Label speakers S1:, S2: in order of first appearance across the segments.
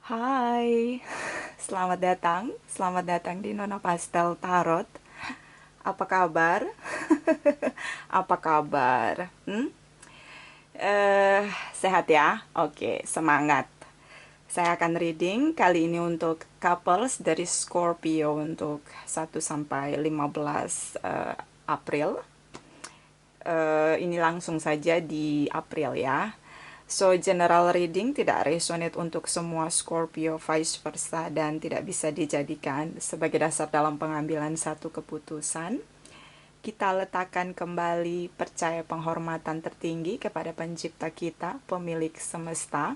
S1: Hai, selamat datang di Nona Pastel Tarot. Apa kabar? Apa kabar? Sehat ya? Oke, semangat. Saya akan reading kali ini untuk couples dari Scorpio untuk 1 sampai 15 April. Ini langsung saja di April ya. So, general reading tidak resonate untuk semua Scorpio, vice versa, dan tidak bisa dijadikan sebagai dasar dalam pengambilan satu keputusan. Kita letakkan kembali percaya penghormatan tertinggi kepada pencipta kita, pemilik semesta.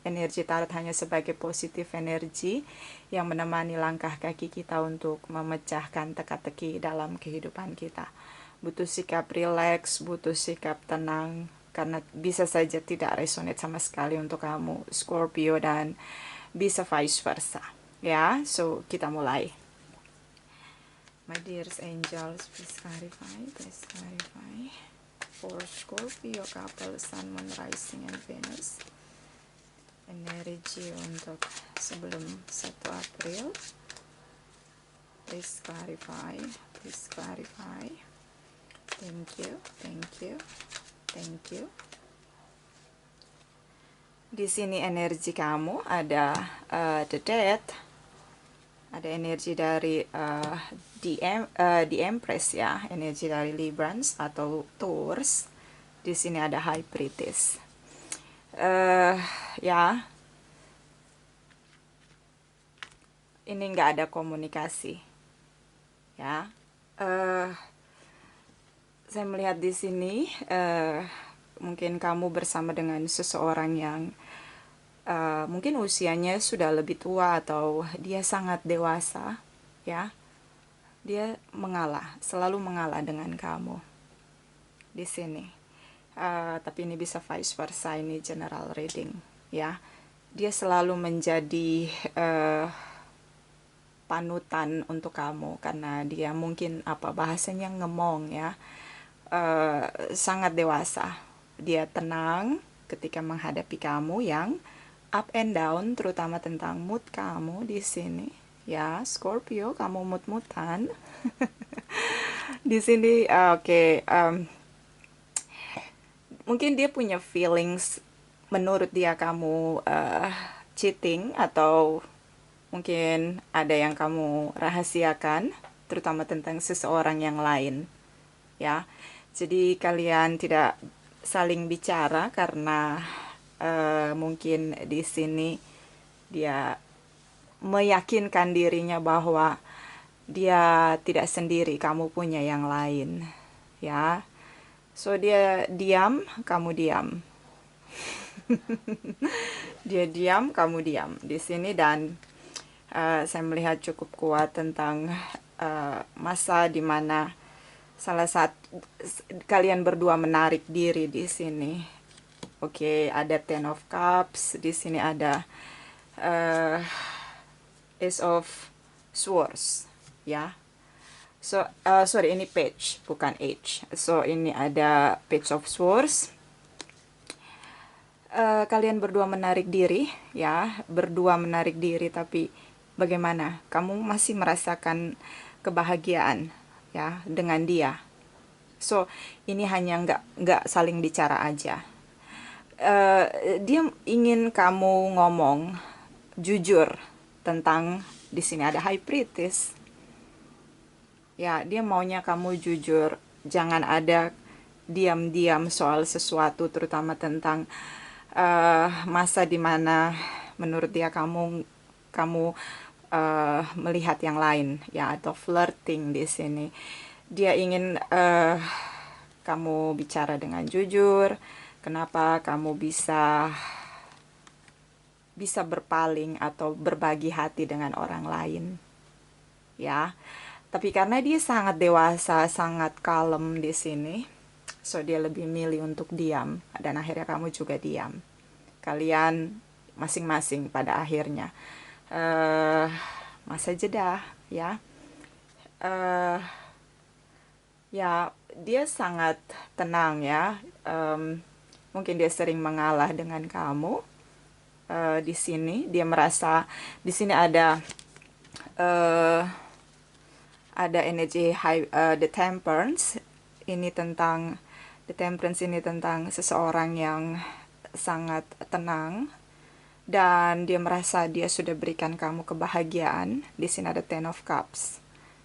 S1: Energi tarot hanya sebagai positif energi yang menemani langkah kaki kita untuk memecahkan teka-teki dalam kehidupan kita. Butuh sikap rileks, butuh sikap tenang, karena bisa saja tidak resonate sama sekali untuk kamu Scorpio dan bisa vice versa. Ya, so kita mulai. My dearest angels, please clarify for Scorpio couple, Sun, Moon, Rising, and Venus. Energi untuk sebelum 1 April. Please clarify. Thank you. Di sini energi kamu ada the Death, ada energi dari the Empress ya, energi dari Librans atau Taurus. Di sini ada High Priestess. Ya, ini nggak ada komunikasi. Ya, saya melihat di sini mungkin kamu bersama dengan seseorang yang mungkin usianya sudah lebih tua atau dia sangat dewasa, ya. Dia selalu mengalah dengan kamu di sini. Tapi ini bisa vice versa, ini general reading, ya. Dia selalu menjadi panutan untuk kamu karena dia mungkin bahasanya ngemong ya, sangat dewasa. Dia tenang ketika menghadapi kamu yang up and down, terutama tentang mood kamu di sini. Ya, Scorpio, kamu mood-moodan. Di sini, oke. Mungkin dia punya feelings, menurut dia kamu cheating, atau mungkin ada yang kamu rahasiakan, terutama tentang seseorang yang lain. Ya, jadi kalian tidak saling bicara karena mungkin di sini dia meyakinkan dirinya bahwa dia tidak sendiri, kamu punya yang lain, ya. So dia diam, kamu diam. Dia diam, kamu diam di sini, dan saya melihat cukup kuat tentang masa dimana salah satu kalian berdua menarik diri di sini. Oke, ada Ten of Cups di sini, ada Ace of Swords, ya. So, sorry, ini page, bukan H. So, ini ada Page of Swords. Kalian berdua menarik diri, ya. Berdua menarik diri, tapi bagaimana? Kamu masih merasakan kebahagiaan, ya, dengan dia. So, ini hanya nggak saling bicara aja. Dia ingin kamu ngomong jujur tentang, di sini ada High Priestess. Ya, dia maunya kamu jujur, jangan ada diam-diam soal sesuatu, terutama tentang masa dimana menurut dia kamu melihat yang lain, ya, atau flirting di sini. Dia ingin kamu bicara dengan jujur. Kenapa kamu bisa berpaling atau berbagi hati dengan orang lain, ya. Tapi karena dia sangat dewasa, sangat kalem di sini, so dia lebih milih untuk diam, dan akhirnya kamu juga diam. Kalian masing-masing pada akhirnya masa jeda, ya. Ya, dia sangat tenang ya. Mungkin dia sering mengalah dengan kamu, di sini. Dia merasa di sini uh, ada energi the temperance. Ini tentang the temperance ini tentang seseorang yang sangat tenang, dan dia merasa dia sudah berikan kamu kebahagiaan. Di sini ada Ten of Cups.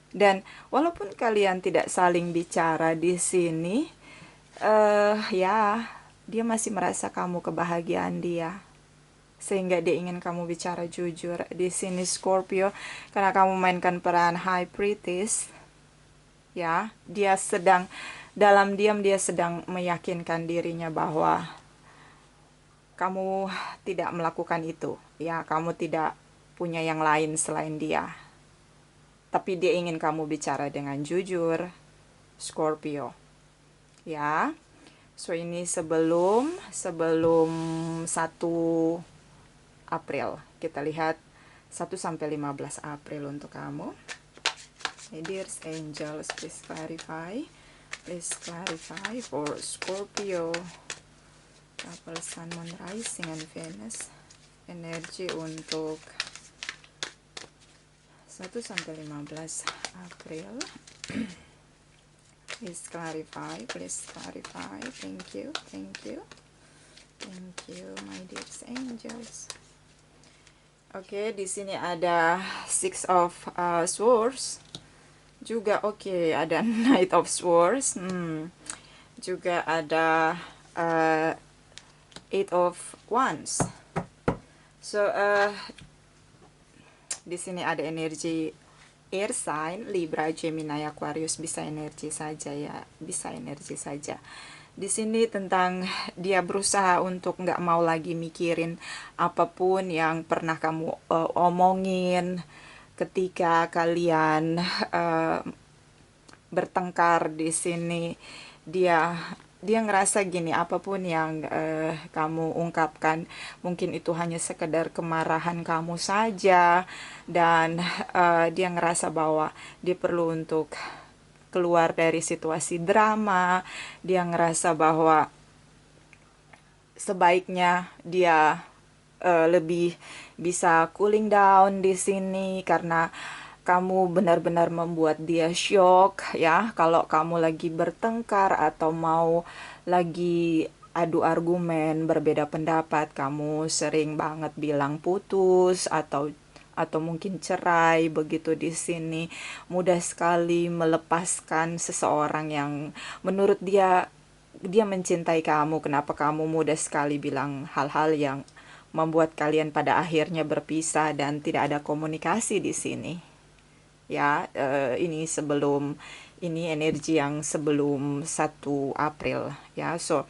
S1: Dan walaupun kalian tidak saling bicara di sini, ya, dia masih merasa kamu kebahagiaan dia, sehingga dia ingin kamu bicara jujur. Di sini Scorpio, karena kamu mainkan peran High Priestess, ya, dia sedang dalam diam dia sedang meyakinkan dirinya bahwa kamu tidak melakukan itu, ya, kamu tidak punya yang lain selain dia. Tapi dia ingin kamu bicara dengan jujur, Scorpio. Ya. So ini sebelum 1 April. Kita lihat 1 sampai 15 April untuk kamu. Hey dears angels, please clarify. Please clarify for Scorpio. Couple Sun, Moon, Rising, and Venus. Energi untuk 1 sampai 15 April. Please clarify, please clarify. Thank you, thank you. Thank you, my dear angels. Oke, di sini ada Six of Swords. Juga oke, ada Knight of Swords. Juga ada Eight of Wands. So di sini ada energi air sign, Libra, Gemini, Aquarius. Bisa energi saja ya, bisa energi saja. Di sini tentang dia berusaha untuk nggak mau lagi mikirin apapun yang pernah kamu omongin ketika kalian bertengkar. Di sini dia ngerasa gini, apapun yang kamu ungkapkan mungkin itu hanya sekedar kemarahan kamu saja, dan dia ngerasa bahwa dia perlu untuk keluar dari situasi drama. Dia ngerasa bahwa sebaiknya dia lebih bisa cooling down di sini, karena kamu benar-benar membuat dia shock, ya. Kalau kamu lagi bertengkar atau mau lagi adu argumen, berbeda pendapat, kamu sering banget bilang putus atau mungkin cerai. Begitu di sini mudah sekali melepaskan seseorang yang menurut dia mencintai kamu. Kenapa kamu mudah sekali bilang hal-hal yang membuat kalian pada akhirnya berpisah dan tidak ada komunikasi di sini. Ya, ini energi yang sebelum 1 April, ya. So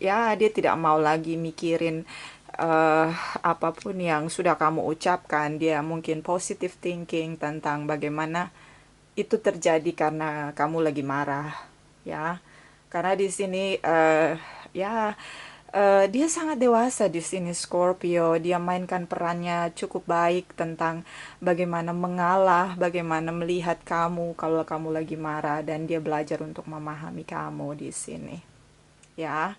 S1: ya, dia tidak mau lagi mikirin apapun yang sudah kamu ucapkan. Dia mungkin positive thinking tentang bagaimana itu terjadi karena kamu lagi marah, ya. Karena di sini ya, dia sangat dewasa di sini Scorpio. Dia mainkan perannya cukup baik tentang bagaimana mengalah, bagaimana melihat kamu kalau kamu lagi marah, dan dia belajar untuk memahami kamu di sini. Ya,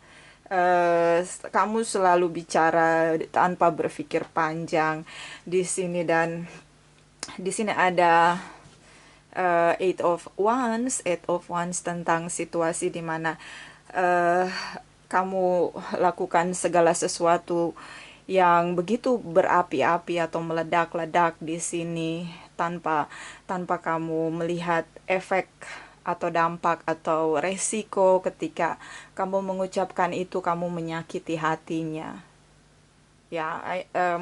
S1: kamu selalu bicara tanpa berpikir panjang di sini, dan di sini ada Eight of Wands tentang situasi di mana kamu lakukan segala sesuatu yang begitu berapi-api atau meledak-ledak di sini tanpa kamu melihat efek atau dampak atau resiko. Ketika kamu mengucapkan itu, kamu menyakiti hatinya. Ya,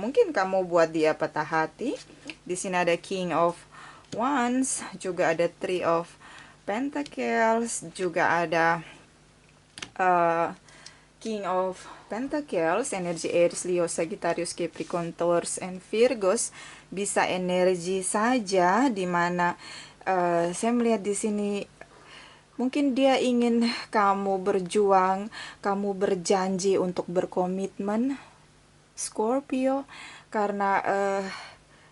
S1: mungkin kamu buat dia patah hati. Di sini ada King of Wands, juga ada Three of Pentacles, juga ada King of Pentacles, energi Aries, Leo, Sagittarius, Capricorn, Taurus, and Virgos. Bisa energi saja, dimana saya melihat di sini mungkin dia ingin kamu berjuang, kamu berjanji untuk berkomitmen, Scorpio, karena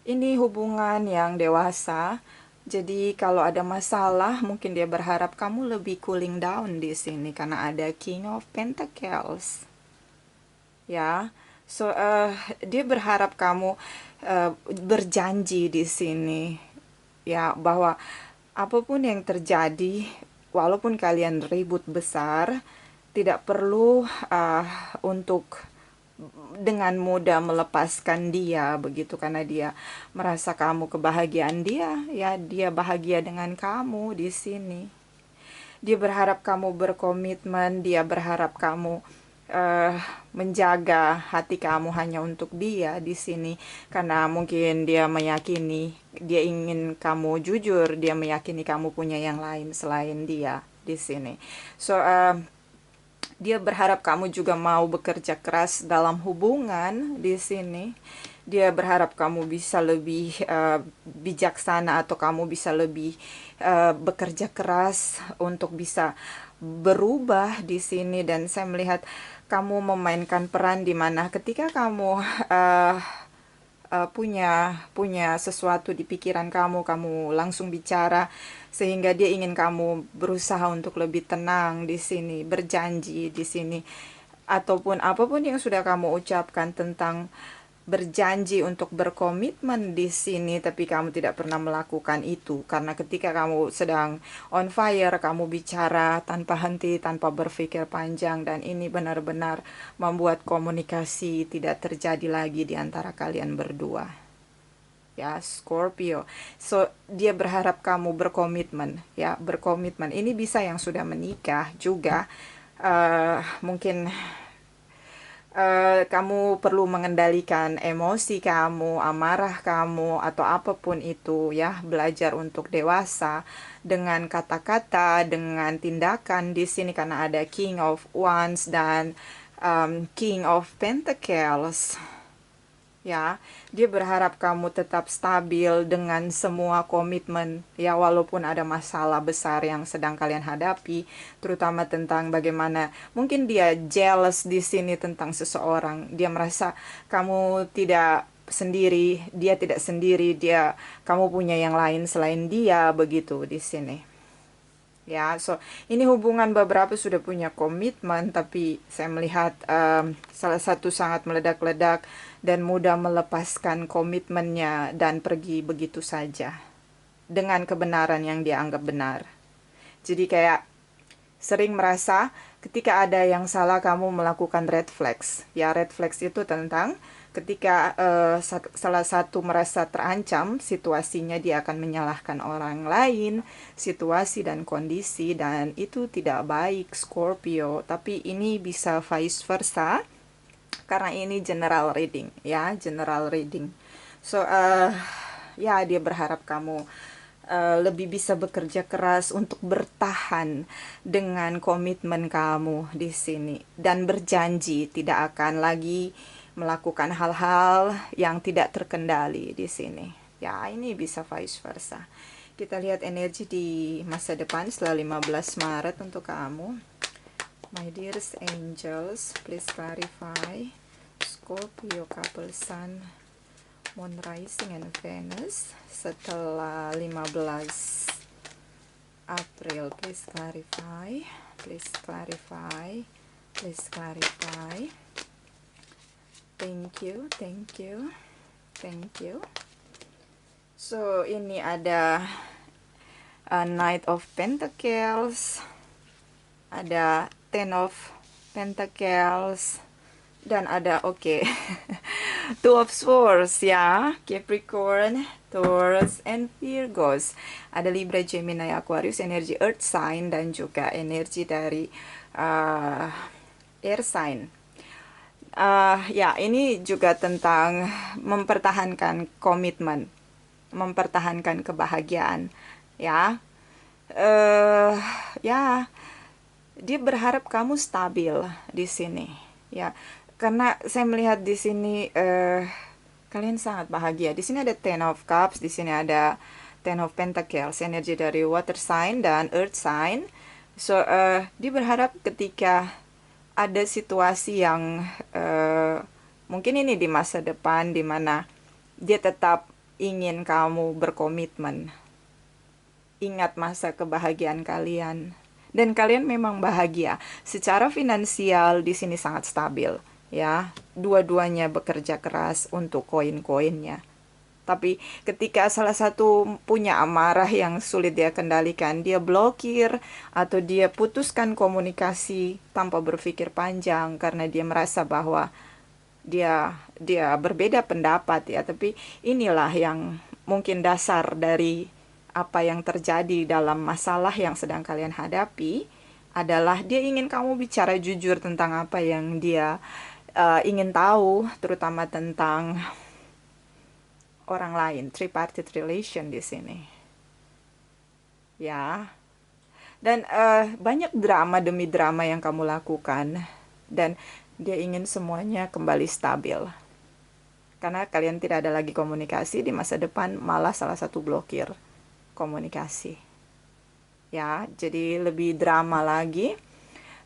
S1: ini hubungan yang dewasa. Jadi kalau ada masalah, mungkin dia berharap kamu lebih cooling down di sini karena ada King of Pentacles. Ya. So dia berharap kamu berjanji di sini, ya, bahwa apapun yang terjadi, walaupun kalian ribut besar, tidak perlu untuk dengan mudah melepaskan dia begitu, karena dia merasa kamu kebahagiaan dia, ya, dia bahagia dengan kamu di sini. Dia berharap kamu berkomitmen, dia berharap kamu eh, menjaga hati kamu hanya untuk dia di sini, karena mungkin dia meyakini, dia ingin kamu jujur, dia meyakini kamu punya yang lain selain dia di sini. So dia berharap kamu juga mau bekerja keras dalam hubungan di sini. Dia berharap kamu bisa lebih bijaksana, atau kamu bisa lebih bekerja keras untuk bisa berubah di sini. Dan saya melihat kamu memainkan peran di mana ketika kamu punya sesuatu di pikiran kamu, kamu langsung bicara, sehingga dia ingin kamu berusaha untuk lebih tenang di sini, berjanji di sini, ataupun apapun yang sudah kamu ucapkan tentang berjanji untuk berkomitmen di sini, tapi kamu tidak pernah melakukan itu. Karena ketika kamu sedang on fire, kamu bicara tanpa henti, tanpa berpikir panjang, dan ini benar-benar membuat komunikasi tidak terjadi lagi di antara kalian berdua, ya, Scorpio. So dia berharap kamu berkomitmen, ya, berkomitmen. Ini bisa yang sudah menikah juga. Mungkin kamu perlu mengendalikan emosi kamu, amarah kamu, atau apapun itu, ya. Belajar untuk dewasa dengan kata-kata, dengan tindakan di sini, karena ada King of Wands dan King of Pentacles. Ya, dia berharap kamu tetap stabil dengan semua komitmen, ya, walaupun ada masalah besar yang sedang kalian hadapi, terutama tentang bagaimana mungkin dia jealous di sini tentang seseorang. Dia merasa kamu tidak sendiri, dia tidak sendiri, kamu punya yang lain selain dia, begitu di sini. Ya, so ini hubungan beberapa sudah punya komitmen, tapi saya melihat salah satu sangat meledak-ledak dan mudah melepaskan komitmennya dan pergi begitu saja dengan kebenaran yang dia anggap benar. Jadi kayak sering merasa ketika ada yang salah kamu melakukan red flags. Ya, red flags itu tentang ketika salah satu merasa terancam situasinya, dia akan menyalahkan orang lain, situasi dan kondisi, dan itu tidak baik, Scorpio. Tapi ini bisa vice versa, karena ini general reading, ya, general reading. So ya, dia berharap kamu lebih bisa bekerja keras untuk bertahan dengan komitmen kamu di sini, dan berjanji tidak akan lagi melakukan hal-hal yang tidak terkendali di sini. Ya, ini bisa vice versa. Kita lihat energi di masa depan setelah 15 Maret untuk kamu. My dearest angels, please clarify Scorpio couple Sun, Moon rising and Venus setelah 15 April. Please clarify, please clarify, please clarify. Thank you, thank you, thank you. So ini ada Knight of Pentacles, ada Ten of Pentacles, dan ada Two of Swords, ya, Capricorn, Taurus, and Virgos. Ada Libra, Gemini, Aquarius, energi Earth sign, dan juga energi dari Air sign. Ya, ini juga tentang mempertahankan komitmen, mempertahankan kebahagiaan, ya. Ya, dia berharap kamu stabil di sini, ya. Karena saya melihat di sini kalian sangat bahagia. Di sini ada Ten of Cups, di sini ada Ten of Pentacles, energi dari water sign dan earth sign. So dia berharap ketika ada situasi yang mungkin ini di masa depan, di mana dia tetap ingin kamu berkomitmen. Ingat masa kebahagiaan kalian, dan kalian memang bahagia. Secara finansial di sini sangat stabil, ya. Dua-duanya bekerja keras untuk koin-koinnya. Tapi ketika salah satu punya amarah yang sulit dia kendalikan, dia blokir atau dia putuskan komunikasi tanpa berpikir panjang karena dia merasa bahwa dia berbeda pendapat ya. Tapi inilah yang mungkin dasar dari apa yang terjadi dalam masalah yang sedang kalian hadapi adalah dia ingin kamu bicara jujur tentang apa yang dia ingin tahu, terutama tentang orang lain, tripartite relation di sini. Ya. Dan banyak drama demi drama yang kamu lakukan dan dia ingin semuanya kembali stabil. Karena kalian tidak ada lagi komunikasi di masa depan, malah salah satu blokir komunikasi. Ya, jadi lebih drama lagi.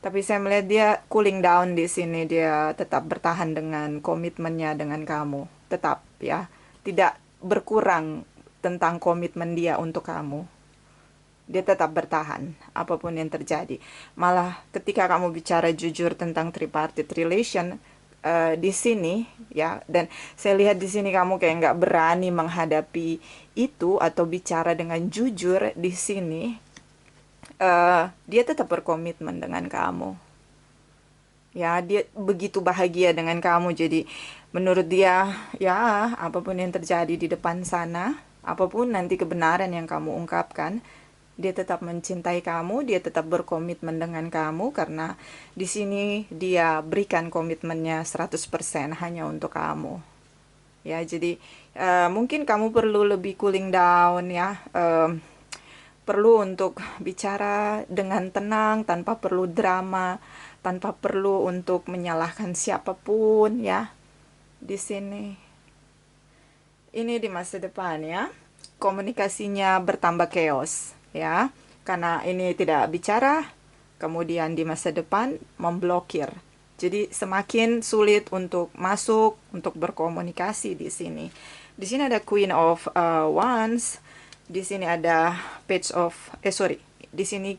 S1: Tapi saya melihat dia cooling down di sini, dia tetap bertahan dengan komitmennya dengan kamu. Tetap ya, tidak berkurang tentang komitmen dia untuk kamu. Dia tetap bertahan apapun yang terjadi. Malah ketika kamu bicara jujur tentang tripartite relation di sini ya, dan saya lihat di sini kamu kayak nggak berani menghadapi itu atau bicara dengan jujur di sini. Dia tetap berkomitmen dengan kamu. Ya, dia begitu bahagia dengan kamu. Jadi menurut dia, ya apapun yang terjadi di depan sana, apapun nanti kebenaran yang kamu ungkapkan, dia tetap mencintai kamu, dia tetap berkomitmen dengan kamu karena di sini dia berikan komitmennya 100% hanya untuk kamu. Ya, jadi mungkin kamu perlu lebih cooling down ya. Perlu untuk bicara dengan tenang, tanpa perlu drama, tanpa perlu untuk menyalahkan siapapun ya. Di sini. Ini di masa depan ya. Komunikasinya bertambah chaos ya. Karena ini tidak bicara, kemudian di masa depan memblokir. Jadi semakin sulit untuk masuk, untuk berkomunikasi di sini. Di sini ada Queen of Wands. Di sini ada Page of di sini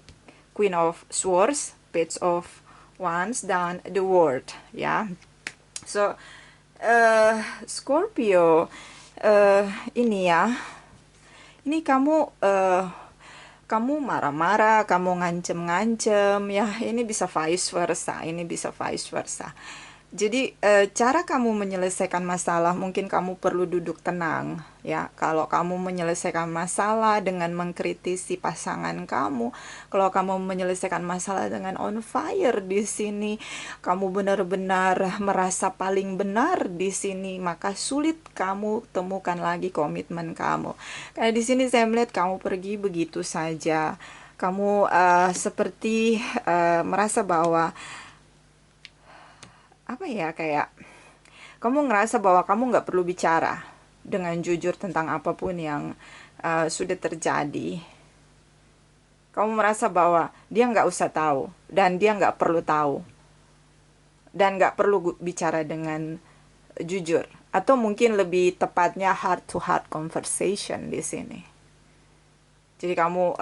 S1: Queen of Swords, Page of Wands, dan The World ya. So Scorpio, ini ya, ini kamu marah-marah, kamu ngancem-ngancem ya, ini bisa vice versa, ini bisa vice versa. Jadi cara kamu menyelesaikan masalah, mungkin kamu perlu duduk tenang ya. Kalau kamu menyelesaikan masalah dengan mengkritisi pasangan kamu, kalau kamu menyelesaikan masalah dengan on fire di sini, kamu benar-benar merasa paling benar di sini, maka sulit kamu temukan lagi komitmen kamu. Karena di sini saya melihat kamu pergi begitu saja. Kamu seperti merasa bahwa apa ya, kayak kamu ngerasa bahwa kamu nggak perlu bicara dengan jujur tentang apapun yang sudah terjadi. Kamu merasa bahwa dia nggak usah tahu dan dia nggak perlu tahu dan nggak perlu bicara dengan jujur, atau mungkin lebih tepatnya heart to heart conversation di sini. Jadi kamu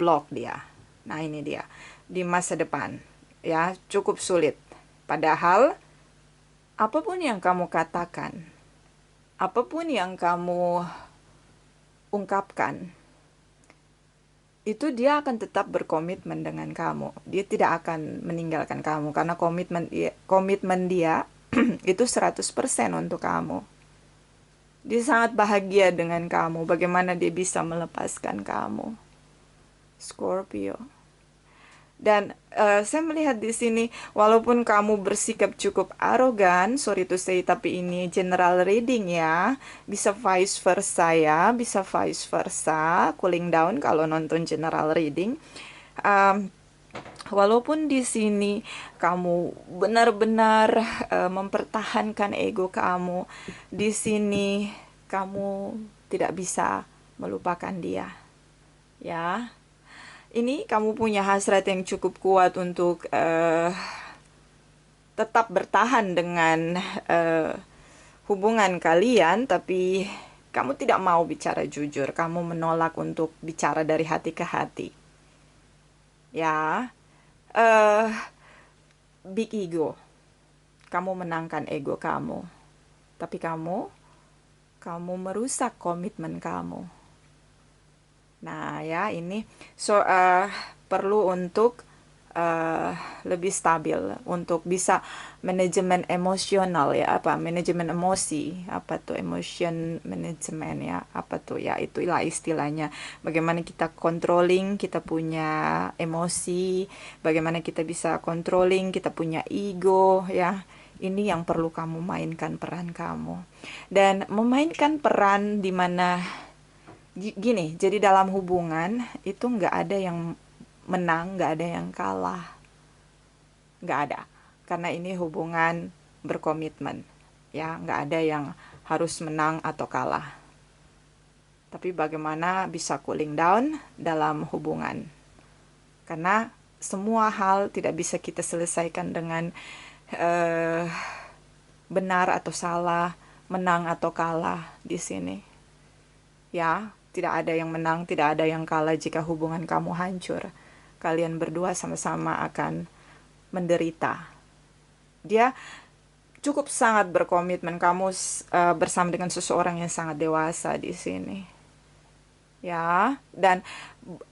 S1: block dia. Nah ini dia di masa depan ya, cukup sulit. Padahal apapun yang kamu katakan, apapun yang kamu ungkapkan, itu dia akan tetap berkomitmen dengan kamu. Dia tidak akan meninggalkan kamu karena komitmen dia itu 100% untuk kamu. Dia sangat bahagia dengan kamu. Bagaimana dia bisa melepaskan kamu, Scorpio? Dan saya melihat di sini, walaupun kamu bersikap cukup arogan, sorry to say, tapi ini general reading ya, bisa vice versa ya, bisa vice versa, cooling down kalau nonton general reading. Walaupun di sini kamu benar-benar mempertahankan ego kamu, di sini kamu tidak bisa melupakan dia, ya. Ini kamu punya hasrat yang cukup kuat untuk tetap bertahan dengan hubungan kalian, tapi kamu tidak mau bicara jujur. Kamu menolak untuk bicara dari hati ke hati. Ya, big ego. kamu menangkan ego kamu, tapi kamu merusak komitmen kamu. Nah ya, ini perlu untuk lebih stabil, untuk bisa manajemen emosional ya, manajemen emosi, emotion management ya, itulah istilahnya. Bagaimana kita controlling, kita punya emosi, bagaimana kita bisa controlling, kita punya ego ya. Ini yang perlu kamu mainkan peran kamu. Dan memainkan peran di mana gini, jadi dalam hubungan itu nggak ada yang menang, nggak ada yang kalah, nggak ada, karena ini hubungan berkomitmen ya, nggak ada yang harus menang atau kalah, tapi bagaimana bisa cooling down dalam hubungan, karena semua hal tidak bisa kita selesaikan dengan benar atau salah, menang atau kalah di sini ya. Tidak ada yang menang, tidak ada yang kalah jika hubungan kamu hancur. Kalian berdua sama-sama akan menderita. Dia cukup sangat berkomitmen, kamu bersama dengan seseorang yang sangat dewasa di sini. Ya, dan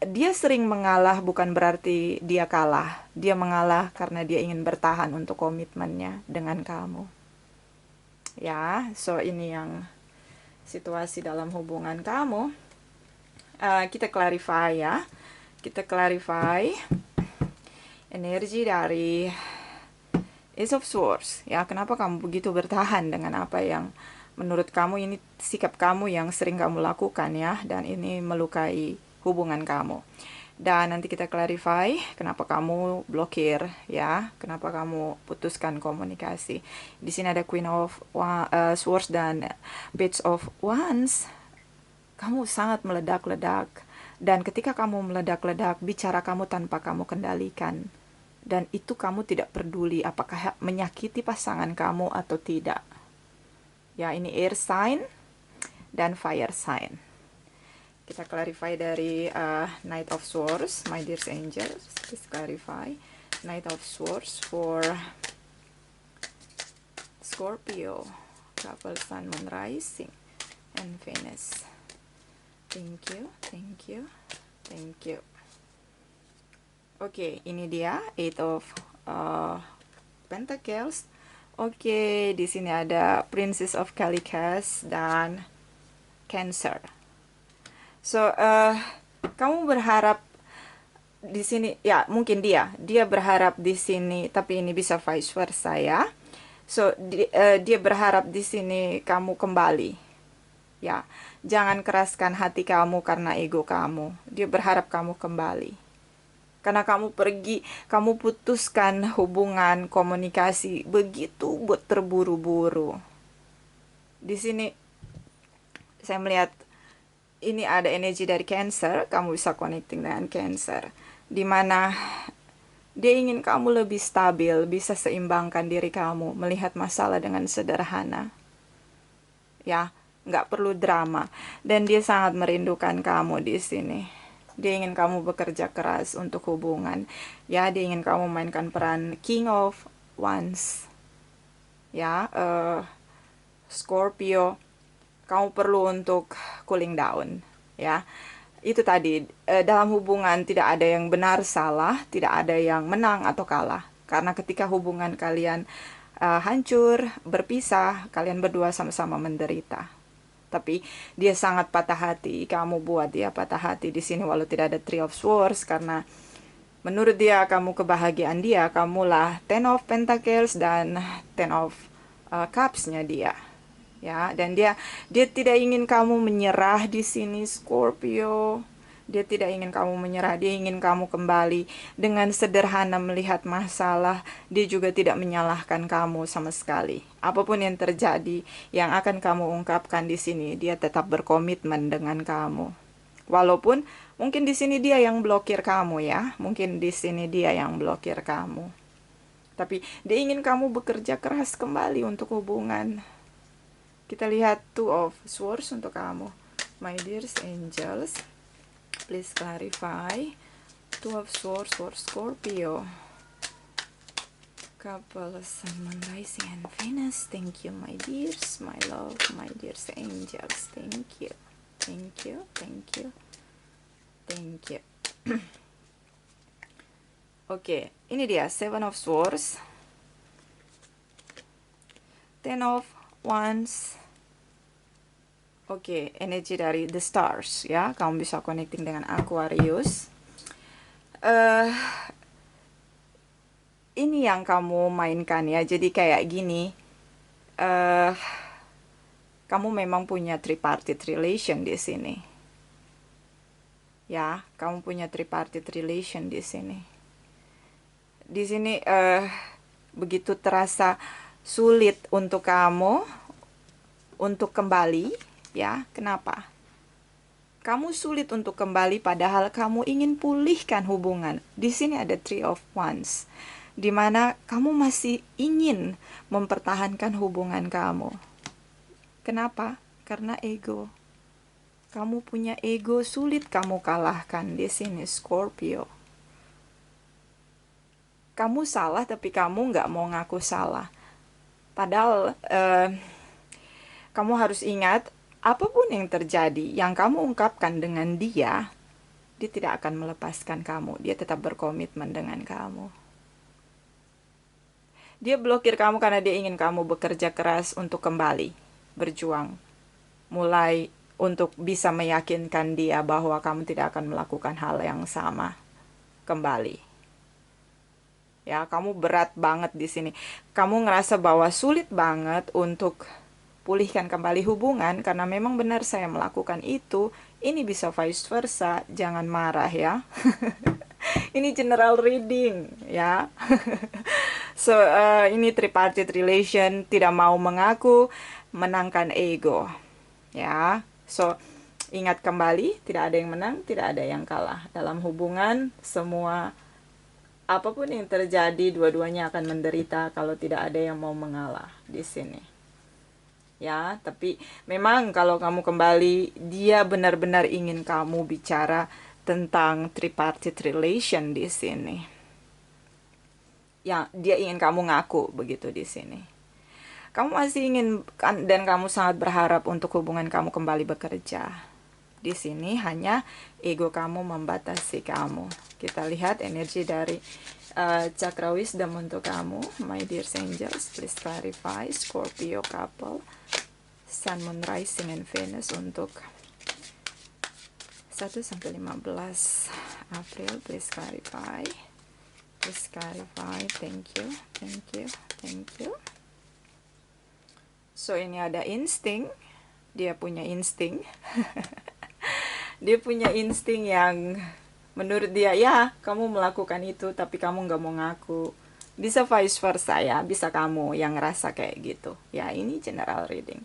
S1: dia sering mengalah bukan berarti dia kalah. Dia mengalah karena dia ingin bertahan untuk komitmennya dengan kamu. Ya, so ini yang situasi dalam hubungan kamu. Kita clarify ya. Kita clarify energi dari Ace of Swords ya. Kenapa kamu begitu bertahan dengan apa yang menurut kamu ini sikap kamu yang sering kamu lakukan ya, dan ini melukai hubungan kamu. Dan nanti kita clarify kenapa kamu blokir ya, kenapa kamu putuskan komunikasi. Di sini ada Queen of Swords dan Page of Wands. Kamu sangat meledak-ledak, dan ketika kamu meledak-ledak, bicara kamu tanpa kamu kendalikan, dan itu kamu tidak peduli apakah menyakiti pasangan kamu atau tidak ya. Ini air sign dan fire sign. Kita clarify dari Knight of Swords, my dear angels. Please clarify Knight of Swords for Scorpio, couple Sun, Moon, Rising, and Venus. Thank you, thank you, thank you. Oke, ini dia Eight of Pentacles. Oke, di sini ada Princess of Calicas dan Cancer. So, kamu berharap di sini ya, mungkin dia berharap di sini, tapi ini bisa vice versa ya. So, dia berharap di sini kamu kembali. Ya, jangan keraskan hati kamu karena ego kamu. Dia berharap kamu kembali. Karena kamu pergi, kamu putuskan hubungan komunikasi begitu terburu-buru. Di sini saya melihat ini ada energi dari Cancer, kamu bisa connecting dengan Cancer. Dimana dia ingin kamu lebih stabil, bisa seimbangkan diri kamu, melihat masalah dengan sederhana. Ya, nggak perlu drama, dan dia sangat merindukan kamu di sini. Dia ingin kamu bekerja keras untuk hubungan ya. Dia ingin kamu mainkan peran King of Wands ya. Scorpio, kamu perlu untuk cooling down ya. Itu tadi, dalam hubungan tidak ada yang benar salah, tidak ada yang menang atau kalah, karena ketika hubungan kalian hancur, berpisah, kalian berdua sama-sama menderita. Tapi dia sangat patah hati, kamu buat dia patah hati di sini walau tidak ada Three of Swords, karena menurut dia kamu kebahagiaan dia, kamulah Ten of Pentacles dan Ten of Cups-nya dia. Ya, dan dia tidak ingin kamu menyerah di sini, Scorpio. Dia tidak ingin kamu menyerah, dia ingin kamu kembali dengan sederhana melihat masalah. Dia juga tidak menyalahkan kamu sama sekali. Apapun yang terjadi, yang akan kamu ungkapkan di sini, dia tetap berkomitmen dengan kamu. Walaupun mungkin di sini dia yang blokir kamu ya, mungkin di sini dia yang blokir kamu. Tapi dia ingin kamu bekerja keras kembali untuk hubungan. Kita lihat Two of Swords untuk kamu, my dear angels. Please clarify Two of Swords for Scorpio. couple, Sun, Moon, Rising, and Venus. Thank you, my dears, my love, my dears angels. Thank you, thank you, thank you, thank you. Oke, ini dia Seven of Swords, Ten of Wands. Oke, energi dari the stars ya. Kamu bisa connecting dengan Aquarius. Ini yang kamu mainkan ya. Jadi kayak gini. Kamu memang punya tripartite relation di sini. Ya, kamu punya tripartite relation di sini. Di sini begitu terasa sulit untuk kamu untuk kembali, ya. Kenapa? Kamu sulit untuk kembali padahal kamu ingin pulihkan hubungan. Di sini ada Three of Wands, di mana kamu masih ingin mempertahankan hubungan kamu. Kenapa? Karena ego. Kamu punya ego, sulit kamu kalahkan di sini, Scorpio. Kamu salah tapi kamu nggak mau ngaku salah. Padahal kamu harus ingat, apapun yang terjadi, yang kamu ungkapkan dengan dia tidak akan melepaskan kamu. Dia tetap berkomitmen dengan kamu. Dia blokir kamu karena dia ingin kamu bekerja keras untuk kembali, berjuang. Mulai untuk bisa meyakinkan dia bahwa kamu tidak akan melakukan hal yang sama kembali. Ya, kamu berat banget di sini. Kamu ngerasa bahwa sulit banget untuk pulihkan kembali hubungan karena memang benar saya melakukan itu. Ini bisa vice versa, jangan marah ya. Ini general reading ya. So ini tripartite relation, tidak mau mengaku, menangkan ego ya. So ingat kembali, tidak ada yang menang, tidak ada yang kalah dalam hubungan. Semua apapun yang terjadi, dua-duanya akan menderita kalau tidak ada yang mau mengalah di sini. Ya, tapi memang kalau kamu kembali, dia benar-benar ingin kamu bicara tentang tripartite relation di sini. Ya, dia ingin kamu ngaku begitu di sini. Kamu masih ingin dan kamu sangat berharap untuk hubungan kamu kembali bekerja. Di sini hanya ego kamu membatasi kamu. Kita lihat energi dari Chakra Wisdom untuk kamu, my dear angels. Please clarify. Scorpio couple, Sun, Moon, Rising, and Venus untuk 1-15 April. Please clarify. Please clarify. Thank you. Thank you. Thank you. So ini ada insting. Dia punya insting. Dia punya insting yang menurut dia, ya kamu melakukan itu tapi kamu nggak mau ngaku. Bisa vice versa ya, bisa kamu yang ngerasa kayak gitu. Ya, ini general reading.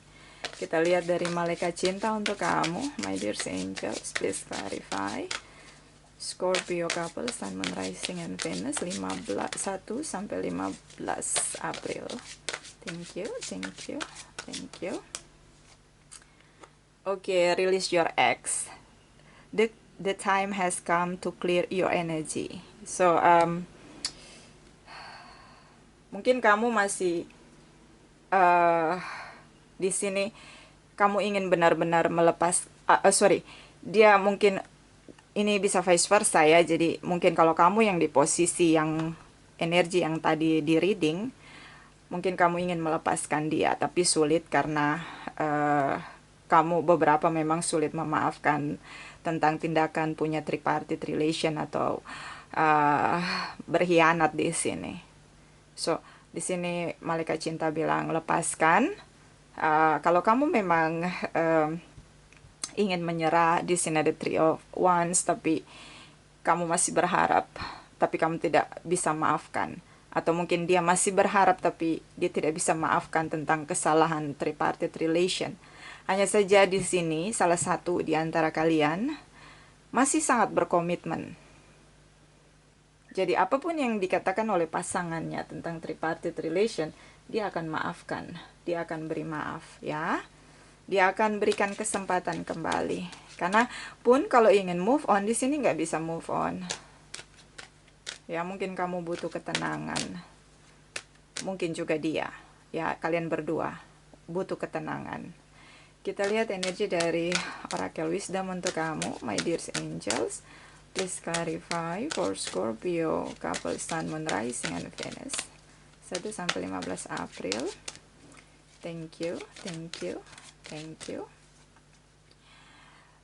S1: Kita lihat dari malaikat cinta untuk kamu, my dear angels. Please clarify. Scorpio couple, Sun, Moon, Rising, and Venus 1-15 April. Thank you, thank you, thank you. Okay, release your ex. The time has come to clear your energy. So mungkin kamu masih di sini kamu ingin benar-benar melepas. Dia mungkin ini bisa vice versa ya. Jadi mungkin kalau kamu yang di posisi yang energi yang tadi di reading, mungkin kamu ingin melepaskan dia tapi sulit karena kamu beberapa memang sulit memaafkan tentang tindakan punya tripartite relation atau berkhianat di sini. So di sini malaikat cinta bilang lepaskan. Kalau kamu memang ingin menyerah, di sini ada Three of Wands, tapi kamu masih berharap, tapi kamu tidak bisa maafkan. Atau mungkin dia masih berharap, tapi dia tidak bisa maafkan tentang kesalahan tripartite relation. Hanya saja di sini salah satu di antara kalian masih sangat berkomitmen. Jadi apapun yang dikatakan oleh pasangannya tentang tripartite relation, dia akan maafkan, dia akan beri maaf ya. Dia akan berikan kesempatan kembali. Karena pun kalau ingin move on, di sini nggak bisa move on. Ya, mungkin kamu butuh ketenangan. mungkin juga dia. Ya, kalian berdua butuh ketenangan. Kita lihat energi dari Oracle Wisdom untuk kamu, my dear angels. Please clarify for Scorpio, couple Sun, Moon, Rising, and Venus. 1 sampai 15 April. Thank you, thank you, thank you.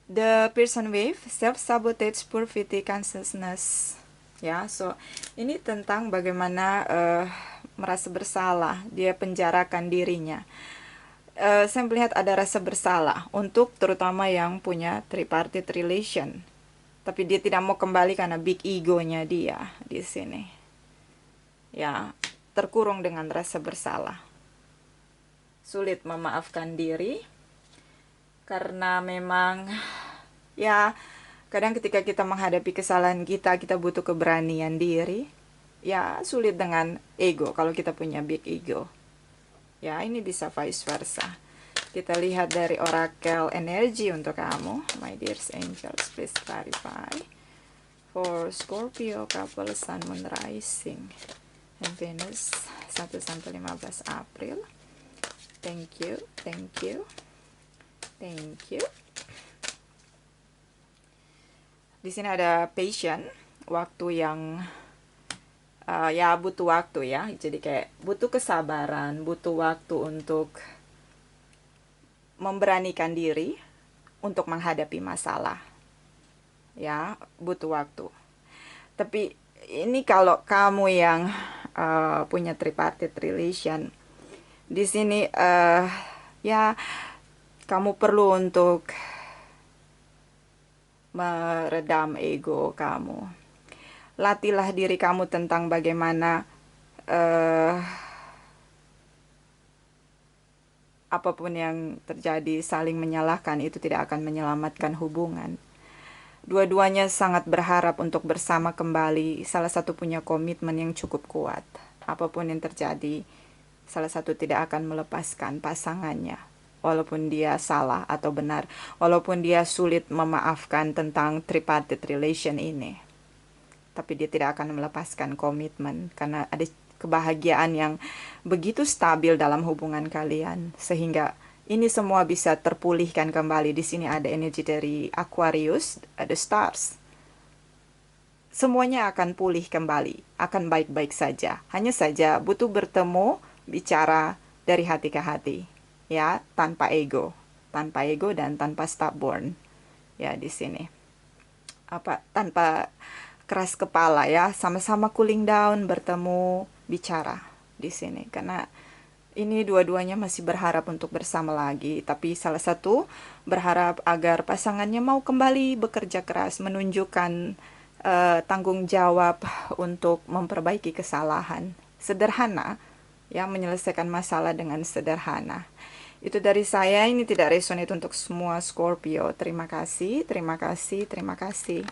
S1: The person wave, self-sabotage, purity, consciousness. Ya, so ini tentang bagaimana merasa bersalah, dia penjarakan dirinya. Saya melihat ada rasa bersalah untuk terutama yang punya tripartite relation. Tapi dia tidak mau kembali karena big egonya dia di sini. Ya, terkurung dengan rasa bersalah. Sulit memaafkan diri karena memang ya kadang ketika kita menghadapi kesalahan kita butuh keberanian diri. Ya, sulit dengan ego kalau kita punya big ego. Ya, ini bisa vice versa. Kita lihat dari Oracle energi untuk kamu, my dear angels, please clarify for Scorpio, couple Sun, Moon, Rising, and Venus 1 sampai 15 April. Thank you, thank you, thank you. Di sini ada patient, waktu yang ya butuh waktu ya. Jadi kayak butuh kesabaran, butuh waktu untuk memberanikan diri untuk menghadapi masalah. Ya, butuh waktu. Tapi ini kalau kamu yang punya tripartite relation, di sini ya kamu perlu untuk meredam ego kamu. Latihlah diri kamu tentang bagaimana apapun yang terjadi, saling menyalahkan itu tidak akan menyelamatkan hubungan. Dua-duanya sangat berharap untuk bersama kembali. Salah satu punya komitmen yang cukup kuat. Apapun yang terjadi, salah satu tidak akan melepaskan pasangannya. Walaupun dia salah atau benar. Walaupun dia sulit memaafkan tentang tripartite relation ini. Tapi dia tidak akan melepaskan komitmen. Karena ada kebahagiaan yang begitu stabil dalam hubungan kalian sehingga ini semua bisa terpulihkan kembali. Di sini ada energi dari Aquarius, ada stars. Semuanya akan pulih kembali, akan baik-baik saja. Hanya saja butuh bertemu, bicara dari hati ke hati, ya, tanpa ego dan tanpa stubborn. Ya, di sini. Tanpa keras kepala ya, sama-sama cooling down, bertemu, bicara di sini. Karena ini dua-duanya masih berharap untuk bersama lagi, tapi salah satu berharap agar pasangannya mau kembali bekerja keras, menunjukkan tanggung jawab untuk memperbaiki kesalahan. Sederhana, ya, menyelesaikan masalah dengan sederhana. Itu dari saya, ini tidak resonate untuk semua Scorpio. Terima kasih, terima kasih, terima kasih.